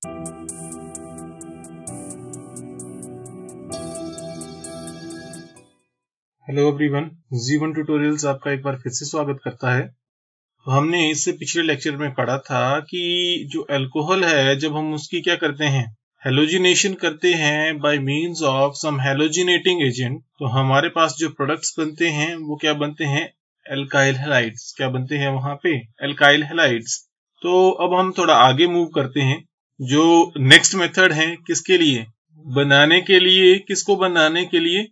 Hello everyone, G1 tutorials आपका एक बार फिर से स्वागत करता है। तो हमने इससे पिछले लेक्चर में पढ़ा था कि जो अल्कोहल है, जब हम उसकी क्या करते हैं, हेलोजिनेशन करते हैं by means of some halogenating agent, तो हमारे पास जो प्रोडक्ट्स बनते हैं वो क्या बनते हैं, एल्काइल हैलाइड्स। क्या बनते हैं वहां पे, एल्काइल हैलाइड्स। तो अब हम थोड़ा आगे मूव करते हैं। जो नेक्स्ट मेथड है किसके लिए, बनाने के लिए, किसको बनाने के लिए,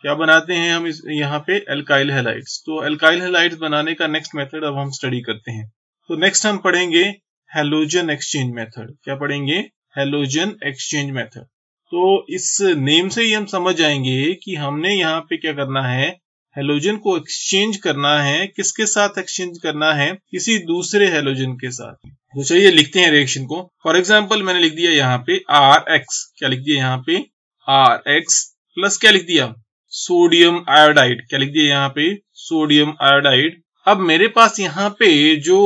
क्या बनाते हैं हम इस यहाँ पे, एल्काइल हैलाइड्स। तो एल्काइल हैलाइड्स बनाने का नेक्स्ट मेथड अब हम स्टडी करते हैं। तो नेक्स्ट हम पढ़ेंगे हैलोजन एक्सचेंज मेथड। क्या पढ़ेंगे, हैलोजन एक्सचेंज मेथड। तो इस नेम से ही हम समझ जाएंगे कि हमने यहाँ पे क्या करना है, हैलोजन को एक्सचेंज करना है। किसके साथ एक्सचेंज करना है, किसी दूसरे हैलोजन के साथ। तो चलिए लिखते हैं रिएक्शन को। फॉर एग्जाम्पल मैंने लिख दिया यहाँ पे RX। क्या लिख दिया यहाँ पे, RX प्लस क्या लिख दिया, सोडियम आयोडाइड। क्या लिख दिया यहाँ पे, सोडियम आयोडाइड। अब मेरे पास यहाँ पे जो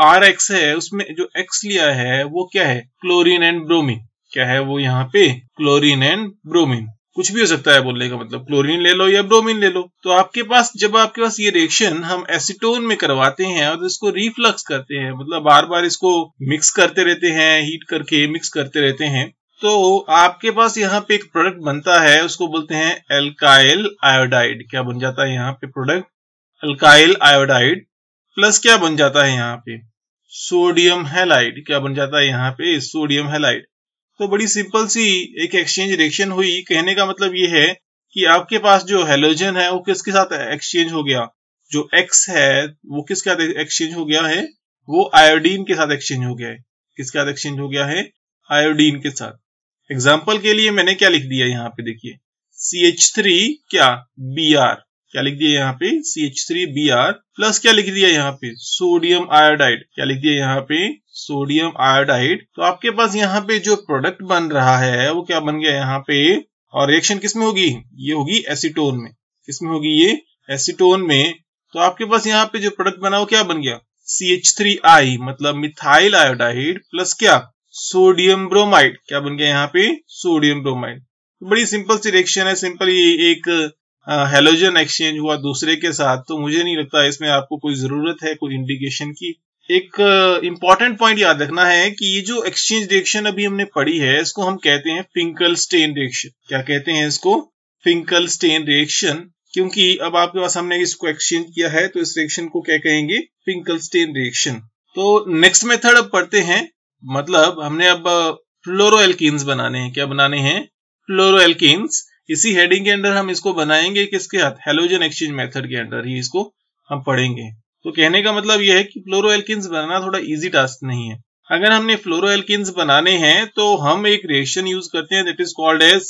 RX है उसमें जो X लिया है वो क्या है, क्लोरीन एंड ब्रोमीन। क्या है वो यहाँ पे, क्लोरीन एंड ब्रोमीन। कुछ भी हो सकता है बोलने का मतलब, क्लोरीन ले लो या ब्रोमीन ले लो। तो आपके पास जब आपके पास ये रिएक्शन हम एसीटोन में करवाते हैं और इसको रिफ्लक्स करते हैं, मतलब बार बार इसको मिक्स करते रहते हैं, हीट करके मिक्स करते रहते हैं, तो आपके पास यहाँ पे एक प्रोडक्ट बनता है, उसको बोलते हैं एल्काइल आयोडाइड। क्या बन जाता है यहाँ पे प्रोडक्ट, एल्काइल आयोडाइड प्लस क्या बन जाता है यहाँ पे, सोडियम हैलाइड। क्या बन जाता है यहाँ पे, सोडियम हैलाइड। तो बड़ी सिंपल सी एक एक्सचेंज रिएक्शन हुई। कहने का मतलब ये है कि आपके पास जो हैलोजन है वो किसके साथ एक्सचेंज हो गया, जो X है वो किसके साथ एक्सचेंज हो गया है, वो आयोडीन के साथ एक्सचेंज हो गया है। किसके साथ एक्सचेंज हो गया है, आयोडीन के साथ। एग्जाम्पल के लिए मैंने क्या लिख दिया यहाँ पे, देखिए CH3 क्या, Br। क्या लिख दिया यहाँ पे, CH3Br प्लस क्या लिख दिया यहाँ पे, सोडियम आयोडाइड। क्या लिख दिया यहाँ पे, सोडियम आयोडाइड। तो आपके पास यहाँ पे जो प्रोडक्ट बन रहा है वो क्या बन गया यहाँ पे, और रिएक्शन किस में होगी, ये होगी एसीटोन में। किसमें होगी ये, एसीटोन में। तो आपके पास यहाँ पे जो प्रोडक्ट बना वो क्या बन गया, CH3I मतलब मिथाइल आयोडाइड प्लस क्या, सोडियम ब्रोमाइड। क्या बन गया यहाँ पे, सोडियम ब्रोमाइड। बड़ी सिंपल सी रिएक्शन है, सिंपल एक हैलोजन एक्सचेंज हुआ दूसरे के साथ। तो मुझे नहीं लगता इसमें आपको कोई जरूरत है कोई इंडिकेशन की। एक इंपॉर्टेंट पॉइंट याद रखना है कि ये जो एक्सचेंज रिएक्शन अभी हमने पढ़ी है इसको हम कहते हैं फिंकल-स्टेन रिएक्शन। क्या कहते हैं इसको, फिंकल-स्टेन रिएक्शन। क्योंकि अब आपके पास हमने इसको एक्सचेंज किया है तो इस रिएक्शन को क्या कहेंगे, फिंकल-स्टेन रिएक्शन। तो नेक्स्ट मेथड अब पढ़ते हैं। मतलब हमने अब फ्लोरोएल्कीन्स बनाने हैं। क्या बनाने हैं, फ्लोरोएल्कीन्स। इसी हेडिंग के अंदर हम इसको बनाएंगे, किसके साथ, हैलोजन एक्सचेंज मेथड के अंदर ही इसको हम पढ़ेंगे। तो कहने का मतलब यह है कि फ्लोरोएल्कीन्स बनाना थोड़ा इजी टास्क नहीं है। अगर हमने फ्लोरोएल्कीन्स बनाने हैं तो हम एक रिएक्शन यूज करते हैं, that is called as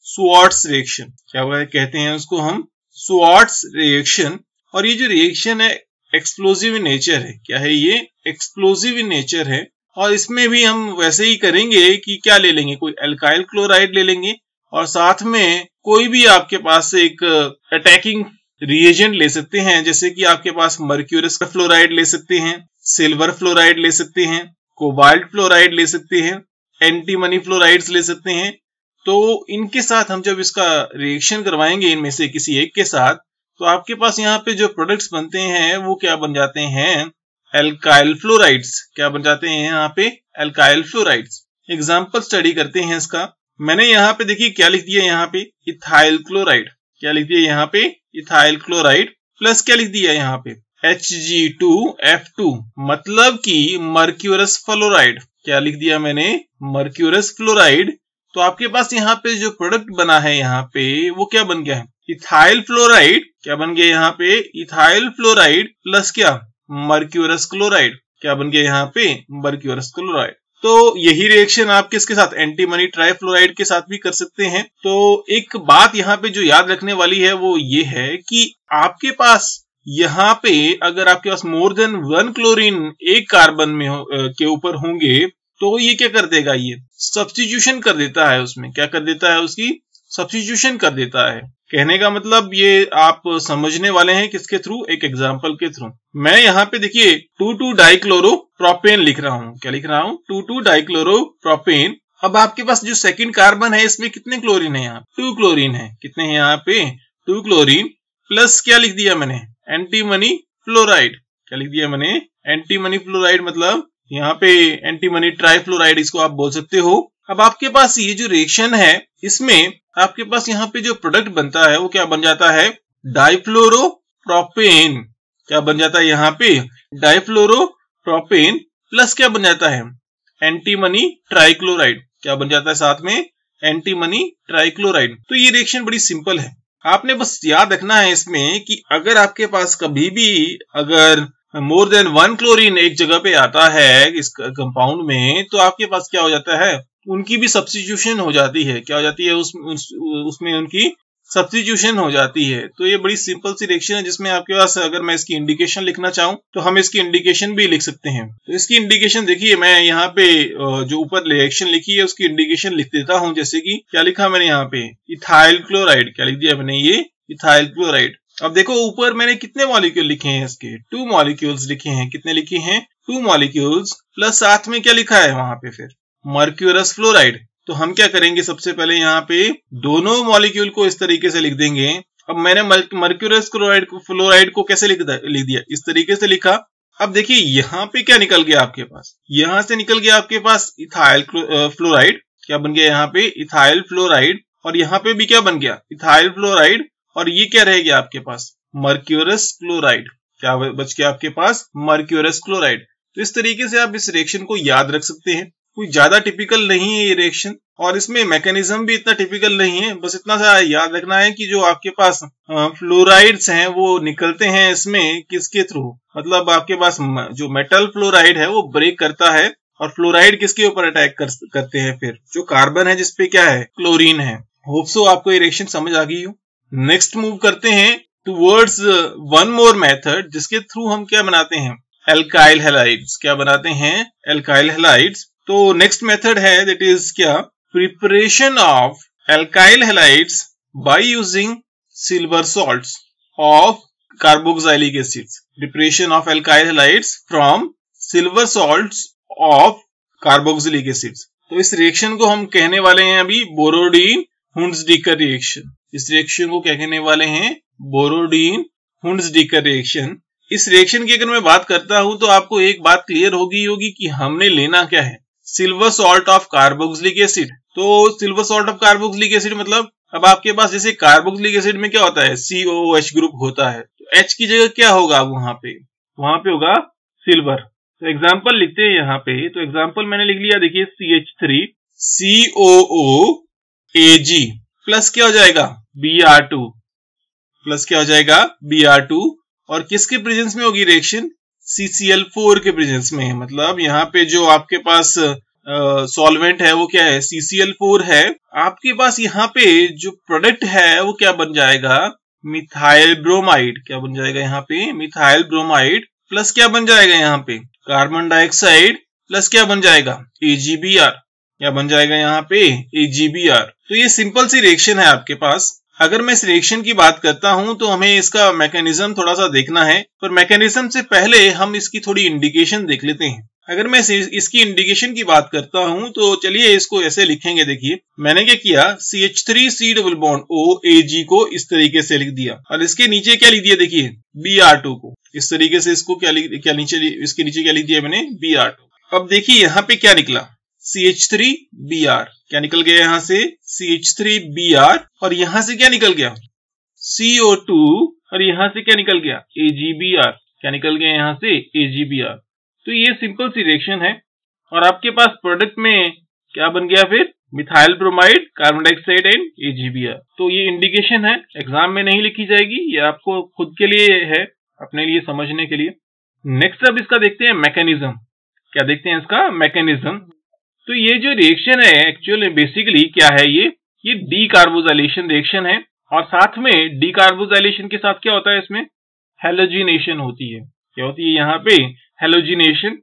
Swarts reaction. क्या कहते हैं उसको हम, स्वार्ट्स रिएक्शन। और ये जो रिएक्शन है एक्सप्लोजिव इन नेचर है। क्या है ये, एक्सप्लोजिव इन नेचर है। और इसमें भी हम वैसे ही करेंगे कि क्या ले लेंगे, कोई एल्काइल क्लोराइड ले लेंगे और साथ में कोई भी आपके पास एक अटैकिंग रिएजेंट ले सकते हैं। जैसे कि आपके पास मर्क्यूरस फ्लोराइड ले सकते हैं, सिल्वर फ्लोराइड ले सकते हैं, कोबाल्ट फ्लोराइड ले सकते हैं, एंटीमनी फ्लोराइड्स ले सकते हैं। तो इनके साथ हम जब इसका रिएक्शन करवाएंगे इनमें से किसी एक के साथ, तो आपके पास यहाँ पे जो प्रोडक्ट्स बनते हैं वो क्या बन जाते हैं, एल्काइल फ्लोराइड्स। क्या बन जाते हैं यहाँ पे, एल्काइल फ्लोराइड्स। एग्जाम्पल स्टडी करते हैं इसका। मैंने यहाँ पे देखिए क्या लिख दिया यहाँ पे, इथाइल क्लोराइड। क्या लिख दिया यहाँ पे, इथाइल क्लोराइड प्लस क्या लिख दिया यहाँ पे, Hg2F2 मतलब कि मर्क्यूरस फ्लोराइड। क्या लिख दिया मैंने, मर्क्यूरस फ्लोराइड। तो आपके पास यहाँ पे जो प्रोडक्ट बना है यहाँ पे वो क्या बन गया है, इथाइल फ्लोराइड। क्या बन गया यहाँ पे, इथाइल फ्लोराइड प्लस क्या, मर्क्यूरस क्लोराइड। क्या बन गया यहाँ पे, मर्क्यूरस क्लोराइड। तो यही रिएक्शन आप किसके साथ, एंटीमनी ट्राइफ्लोराइड के साथ भी कर सकते हैं। तो एक बात यहाँ पे जो याद रखने वाली है वो ये है कि आपके पास यहाँ पे अगर आपके पास मोर देन 1 क्लोरीन एक कार्बन में के ऊपर होंगे तो ये क्या कर देगा, ये सब्स्टिट्यूशन कर देता है उसमें। क्या कर देता है, उसकी सब्स्टिट्यूशन कर देता है। कहने का मतलब ये आप समझने वाले हैं किसके थ्रू, एक एग्जाम्पल के थ्रू। मैं यहाँ पे देखिए 2,2 डाइक्लोरोप्रोपेन लिख रहा हूँ। क्या लिख रहा हूँ? 2,2 डाइक्लोरोप्रोपेन। अब आपके पास जो सेकंड कार्बन है इसमें कितने क्लोरीन है? यहाँ 2 क्लोरीन है। कितने हैं यहाँ पे? 2 क्लोरीन प्लस क्या लिख दिया मैंने? Antimony fluoride. क्या लिख दिया मैंने? एंटीमनी फ्लोराइड, मतलब यहाँ पे एंटीमनी ट्राइफ्लोराइड इसको आप बोल सकते हो। अब आपके पास ये जो रिएक्शन है इसमें आपके पास यहाँ पे जो प्रोडक्ट बनता है वो क्या बन जाता है? डाइफ्लोरोप्रोपेन। क्या बन जाता है यहाँ पे? डाइफ्लोरोप्रोपेन प्लस क्या बन जाता है? Antimony trichloride. क्या बन जाता है साथ में? Antimony trichloride. तो ये रिएक्शन बड़ी सिंपल है। आपने बस याद रखना है इसमें कि अगर आपके पास कभी भी अगर मोर देन 1 क्लोरीन एक जगह पे आता है इस कंपाउंड में, तो आपके पास क्या हो जाता है? उनकी भी सब्स्टिट्यूशन हो जाती है। क्या हो जाती है? उसमें उनकी सब्स्टिट्यूशन हो जाती है। तो ये बड़ी सिंपल सी रिएक्शन है जिसमें आपके पास अगर मैं इसकी इंडिकेशन लिखना चाहूं तो हम इसकी इंडिकेशन भी लिख सकते हैं। तो इसकी इंडिकेशन देखिए, मैं यहाँ पे जो ऊपर रिएक्शन लिखी है उसकी इंडिकेशन लिख देता हूं। जैसे कि क्या लिखा मैंने यहाँ पे? Ethyl chloride. क्या लिख दिया मैंने? ये इथाइल क्लोराइड। अब देखो ऊपर मैंने कितने मॉलिक्यूल लिखे हैं इसके? 2 मॉलिक्यूल्स लिखे हैं। कितने लिखे हैं? 2 मॉलिक्यूल्स प्लस साथ में क्या लिखा है वहां पे फिर? Mercurous fluoride. तो हम क्या करेंगे, सबसे पहले यहाँ पे दोनों मॉलिक्यूल को इस तरीके से लिख देंगे। अब मैंने मर्क्यूरस फ्लोराइड को कैसे लिख दिया? इस तरीके से लिखा। अब देखिए यहाँ पे क्या निकल गया आपके पास? यहाँ से निकल गया आपके पास इथाइल फ्लोराइड। क्या बन गया यहाँ पे? Ethyl fluoride. और यहाँ पे भी क्या बन गया? Ethyl fluoride. और ये क्या रह गया आपके पास? Mercurous chloride. क्या बच गया आपके पास? Mercurous chloride. तो इस तरीके से आप इस रिएक्शन को याद रख सकते हैं। कोई ज्यादा टिपिकल नहीं है ये रिएक्शन, और इसमें मैकेनिज्म भी इतना टिपिकल नहीं है। बस इतना सा याद रखना है कि जो आपके पास फ्लोराइड्स हैं वो निकलते हैं इसमें किसके थ्रू? मतलब आपके पास जो मेटल फ्लोराइड है वो ब्रेक करता है, और फ्लोराइड किसके ऊपर अटैक करते हैं फिर? जो कार्बन है जिसपे क्या है? क्लोरीन है। होप सो आपको ये रिएक्शन समझ आ गई हो। नेक्स्ट मूव करते हैं टुवर्ड्स वन मोर मेथड, जिसके थ्रू हम क्या बनाते हैं? Alkyl halides. क्या बनाते हैं? Alkyl halides. तो नेक्स्ट मेथड है दैट इज क्या? Preparation of alkyl halides by using silver salts of carboxylic acids. Preparation of alkyl halides from silver salts of carboxylic acids. तो इस रिएक्शन को हम कहने वाले हैं अभी बोरोडीन हुंड्सडीकर रिएक्शन। इस रिएक्शन को क्या कहने वाले हैं? Borodin हुंड्सडीकर reaction. इस रिएक्शन की अगर मैं बात करता हूं तो आपको एक बात क्लियर होगी कि हमने लेना क्या है? Silver salt of carboxylic acid. तो silver salt of carboxylic acid मतलब अब आपके पास जैसे कार्बोक्सिलिक एसिड में क्या होता है? COOH ग्रुप होता है। तो H की जगह क्या होगा वहां पे? वहां पे होगा सिल्वर। तो एग्जांपल लिखते हैं यहाँ पे। तो एग्जांपल मैंने लिख लिया, देखिए CH3 COOAG प्लस क्या हो जाएगा? Br2 प्लस क्या हो जाएगा? Br2। और किसके प्रेजेंस में होगी रिएक्शन? CCl4 के प्रेजेंस में। मतलब यहाँ पे जो आपके पास सॉल्वेंट है वो क्या है? CCl4 है। आपके पास यहाँ पे जो प्रोडक्ट है वो क्या बन जाएगा? Methyl bromide. क्या बन जाएगा यहाँ पे? मिथाइल ब्रोमाइड प्लस क्या बन जाएगा यहाँ पे? कार्बन डाइऑक्साइड प्लस क्या बन जाएगा? AgBr। क्या बन जाएगा यहाँ पे? AgBr। तो ये सिंपल सी रिएक्शन है आपके पास। अगर मैं इस रिएक्शन की बात करता हूं तो हमें इसका मैकेनिज्म थोड़ा सा देखना है, पर मैकेनिज्म से पहले हम इसकी थोड़ी इंडिकेशन देख लेते हैं। अगर मैं इसकी इंडिकेशन की बात करता हूं तो चलिए इसको ऐसे लिखेंगे। देखिए मैंने क्या किया? CH3C डबल बॉन्ड OAG को इस तरीके से लिख दिया, और इसके नीचे क्या लिख दिया? देखिए Br2 को इस तरीके से इसको इसके नीचे क्या लिख दिया मैंने? Br2। अब देखिए यहाँ पे क्या निकला? CH3Br। क्या निकल गया यहाँ से? CH3Br। और यहाँ से क्या निकल गया? CO2। और यहाँ से क्या निकल गया? AgBr। क्या निकल गया यहाँ से? AgBr। तो ये सिंपल सी रिएक्शन है, और आपके पास प्रोडक्ट में क्या बन गया फिर? Methyl bromide, carbon dioxide and AgBr। तो ये इंडिकेशन है, एग्जाम में नहीं लिखी जाएगी, ये आपको खुद के लिए है, अपने लिए समझने के लिए। नेक्स्ट अब इसका देखते हैं मैकेनिज्म। क्या देखते हैं इसका? मैकेनिज्म। तो ये जो रिएक्शन है एक्चुअली बेसिकली क्या है? ये डीकार्बोजाइलेशन रिएक्शन है, और साथ में डीकार्बोजाइलेशन के साथ क्या होता है? इसमें हैलोजिनेशन होती है। क्या होती है यहाँ पे? हैलोजिनेशन।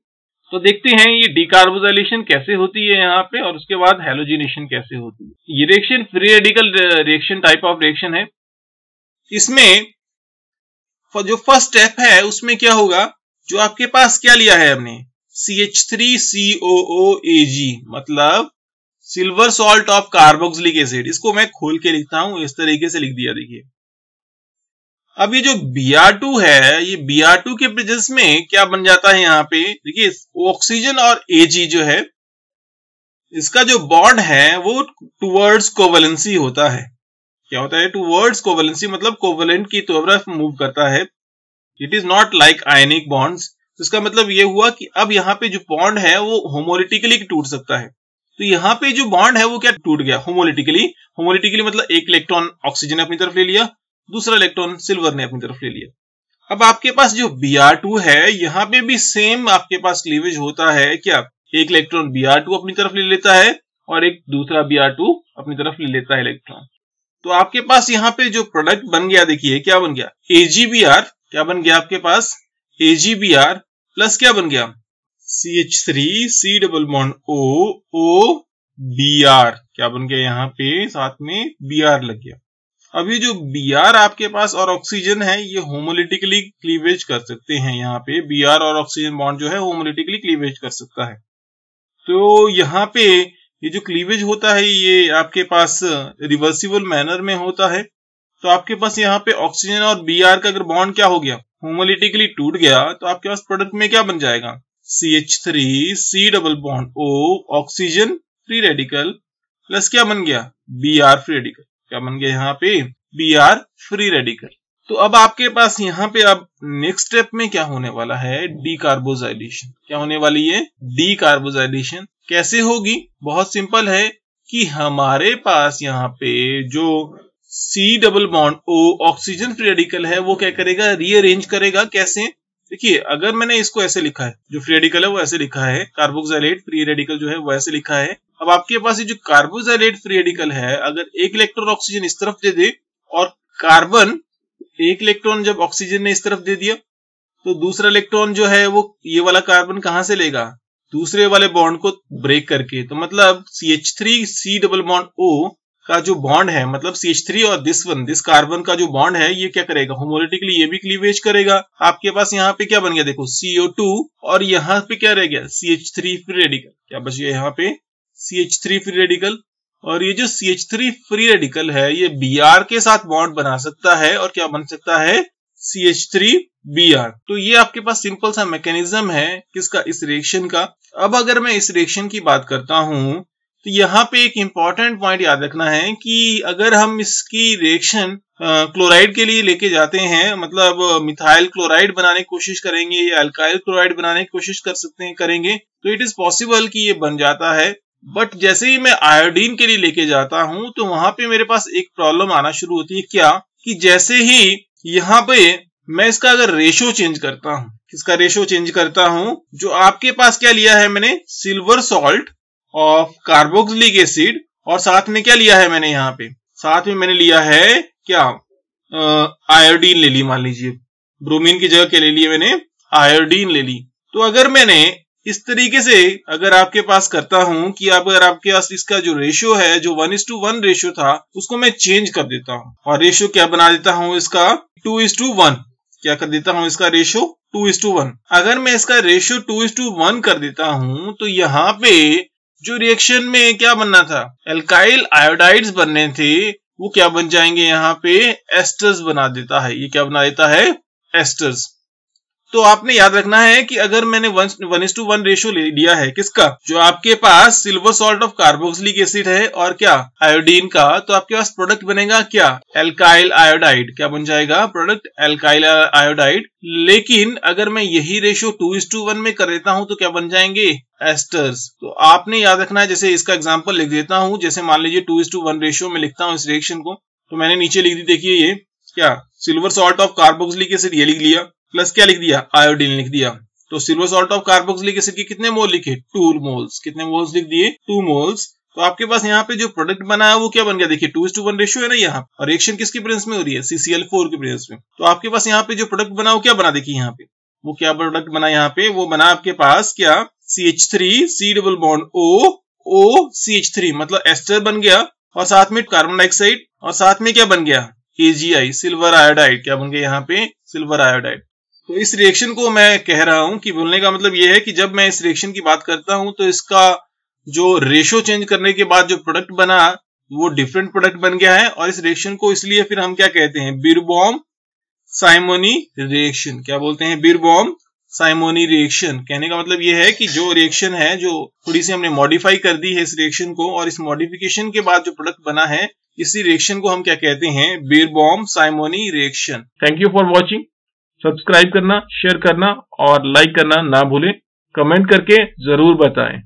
तो देखते हैं ये डीकार्बोजाइलेशन कैसे होती है यहाँ पे, और उसके बाद हैलोजिनेशन कैसे होती है। ये reaction free radical reaction type of reaction है, इसमें जो फर्स्ट स्टेप है उसमें क्या होगा, जो आपके पास क्या लिया है हमने, CH3COOAG, मतलब silver salt of carboxylic acid. इसको मैं खोल के लिखता हूं, इस तरीके से लिख दिया। देखिए अब ये जो Br2 है, ये Br2 के प्रेजेंस में क्या बन जाता है यहाँ पे, देखिए ऑक्सीजन और Ag जो है इसका जो बॉन्ड है वो टुवर्ड्स कोवेलेंसी होता है। क्या होता है, टुवर्ड्स कोवेलेंसी, मतलब कोवेलेंट की तरफ मूव करता है। It is not like ionic bonds. इसका मतलब ये हुआ कि अब यहाँ पे जो बॉन्ड है वो होमोलिटिकली टूट सकता है। तो यहाँ पे जो बॉन्ड है वो क्या टूट गया, होमोलिटिकली। होमोलिटिकली मतलब एक इलेक्ट्रॉन ऑक्सीजन ने अपनी तरफ ले लिया, दूसरा इलेक्ट्रॉन सिल्वर ने अपनी तरफ ले लिया। अब आपके पास जो Br2 है, यहाँ पे भी सेम आपके पास क्लीवेज होता है। क्या, एक इलेक्ट्रॉन Br2 अपनी तरफ ले लेता है और एक दूसरा Br2 अपनी तरफ ले लेता है इलेक्ट्रॉन। तो आपके पास यहाँ पे जो प्रोडक्ट बन गया, देखिए क्या बन गया, AgBr। क्या बन गया आपके पास, AgBr प्लस क्या बन गया, CH3C डबल बॉन्ड OOBr। क्या बन गया, यहाँ पे साथ में Br लग गया। अब ये जो Br आपके पास और ऑक्सीजन है, ये होमोलिटिकली क्लीवेज कर सकते हैं। यहाँ पे Br और ऑक्सीजन बॉन्ड जो है होमोलिटिकली क्लीवेज कर सकता है। तो यहाँ पे ये जो क्लीवेज होता है ये आपके पास रिवर्सिबल मैनर में होता है। तो आपके पास यहाँ पे ऑक्सीजन और Br का अगर बॉन्ड क्या हो गया, होमोलिटिकली टूट गया, तो आपके पास प्रोडक्ट में क्या बन जाएगा, CH3C double bond O oxygen free radical plus क्या बन गया, Br फ्री रेडिकल। क्या बन गया यहाँ पे, Br फ्री रेडिकल। तो अब आपके पास यहाँ पे अब नेक्स्ट स्टेप में क्या होने वाला है, डीकार्बोजाइलेशन। क्या होने वाली है, डीकार्बोजाइलेशन। कैसे होगी, बहुत सिंपल है कि हमारे पास यहाँ पे जो C double bond O oxygen free radical है वो क्या करेगा, रीअरेंज करेगा। कैसे, देखिए अगर मैंने इसको ऐसे लिखा है, जो फ्री रेडिकल है वो ऐसे लिखा है, कार्बोक्सिलेट फ्री रेडिकल जो है वो ऐसे लिखा है। अब आपके पास ये जो कार्बोक्सिलेट फ्री रेडिकल है, अगर एक इलेक्ट्रॉन ऑक्सीजन इस तरफ दे दे और कार्बन, एक इलेक्ट्रॉन जब ऑक्सीजन ने इस तरफ दे दिया, तो दूसरा इलेक्ट्रॉन जो है वो ये वाला कार्बन कहां से लेगा, दूसरे वाले बॉन्ड को ब्रेक करके। तो मतलब CH3C डबल बॉन्ड O का जो बॉन्ड है, मतलब CH3 और दिस कार्बन का जो बॉन्ड है, ये क्या करेगा, होमोलिटिकली ये भी क्लीवेज करेगा। आपके पास यहाँ पे क्या बन गया, देखो CO2 और यहाँ पे क्या रह गया, CH3 फ्री रेडिकल। क्या बच गया यहाँ पे, CH3 फ्री रेडिकल। और ये जो CH3 फ्री रेडिकल है ये Br के साथ बॉन्ड बना सकता है और क्या बन सकता है, CH3Br। तो ये आपके पास सिंपल सा मैकेनिज्म है किसका, इस रिएक्शन का। अब अगर मैं इस रिएक्शन की बात करता हूं तो यहाँ पे एक इंपॉर्टेंट पॉइंट याद रखना है कि अगर हम इसकी रिएक्शन क्लोराइड के लिए लेके जाते हैं, मतलब मिथाइल क्लोराइड बनाने की कोशिश करेंगे या अल्काइल क्लोराइड बनाने की कोशिश कर सकते हैं, करेंगे, तो इट इज पॉसिबल कि ये बन जाता है। बट जैसे ही मैं आयोडीन के लिए लेके जाता हूं तो वहां पे मेरे पास एक प्रॉब्लम आना शुरू होती है। क्या, कि जैसे ही यहाँ पे मैं इसका अगर रेशो चेंज करता हूं, इसका रेशो चेंज करता हूं, जो आपके पास क्या लिया है मैंने, silver salt of carboxylic acid, और साथ में क्या लिया है मैंने, यहाँ पे साथ में मैंने लिया है क्या, आयोडीन ले ली। मान लीजिए ब्रोमीन की जगह क्या ले लिया मैंने, आयोडीन ले ली। तो अगर मैंने इस तरीके से अगर आपके पास करता हूं कि अगर आपके पास इसका जो रेशियो है, जो 1:1 रेशियो था, उसको मैं चेंज कर देता हूं और रेशियो क्या बना देता हूं, इसका 2:1। क्या कर देता हूं, इसका रेशियो 2:1। अगर मैं इसका रेशियो 2:1 कर देता हूं तो यहाँ पे जो रिएक्शन में क्या बनना था, एल्काइल आयोडाइड्स बनने थे, वो क्या बन जाएंगे, यहाँ पे एस्टर्स बना देता है। ये क्या बना देता है, एस्टर्स। तो आपने याद रखना है कि अगर मैंने 1:1 रेशियो ले लिया है किसका, जो आपके पास silver salt of carboxylic acid है और क्या, आयोडीन का, तो आपके पास प्रोडक्ट बनेगा क्या, एल्काइल आयोडाइड। क्या बन जाएगा, प्रोडक्ट एल्काइल आयोडाइड। लेकिन अगर मैं यही रेशियो 2:1 में कर देता हूं तो क्या बन जाएंगे, एस्टर्स। तो आपने याद रखना है, जैसे इसका एग्जांपल लिख देता हूं, जैसे मान लीजिए 2:1 रेशियो में लिखता हूं इस रिएक्शन को, तो मैंने नीचे लिख दी, देखिए ये क्या, silver salt of carboxylic acid ये लिख लिया, प्लस क्या लिख दिया, आयोडीन लिख दिया। तो silver salt of carboxylic acid के कितने मोल लिखे, 2 मोल्स। कितने मोल्स लिख दिए, 2 मोल्स। तो आपके पास यहाँ पे जो प्रोडक्ट बना है वो क्या बन गया, देखिए 2:1 रेशियो है ना यहाँ, और रिएक्शन किसकी प्रेजेंस में हो रही है, CCl4 की प्रेजेंस में। तो आपके पास यहाँ पे जो प्रोडक्ट बना वो क्या बना, देखिए यहाँ पे वो क्या प्रोडक्ट बना, यहाँ पे वो बना आपके पास क्या, CH3C double bond O CH3, मतलब एस्टर बन गया, और साथ में कार्बन डाइऑक्साइड, और साथ में क्या बन गया, AgI, सिल्वर आयोडाइड, क्या बन गया यहाँ पे सिल्वर आयोडाइड। तो इस रिएक्शन को मैं कह रहा हूं कि बोलने का मतलब यह है कि जब मैं इस रिएक्शन की बात करता हूं तो इसका जो रेशो चेंज करने के बाद जो प्रोडक्ट बना वो डिफरेंट प्रोडक्ट बन गया है, और इस रिएक्शन को इसलिए फिर हम क्या कहते हैं, बीरबॉम साइमोनी रिएक्शन। क्या बोलते हैं, बीरबॉम साइमोनी रिएक्शन। कहने का मतलब यह है कि जो रिएक्शन है, जो थोड़ी सी हमने मॉडिफाई कर दी है इस रिएक्शन को, और इस मॉडिफिकेशन के बाद जो प्रोडक्ट बना है, इसी रिएक्शन को हम क्या कहते हैं, Birnbaum Simonini reaction. Thank you for watching. Subscribe करना, शेयर करना और लाइक करना ना भूलें। कमेंट करके जरूर बताएं।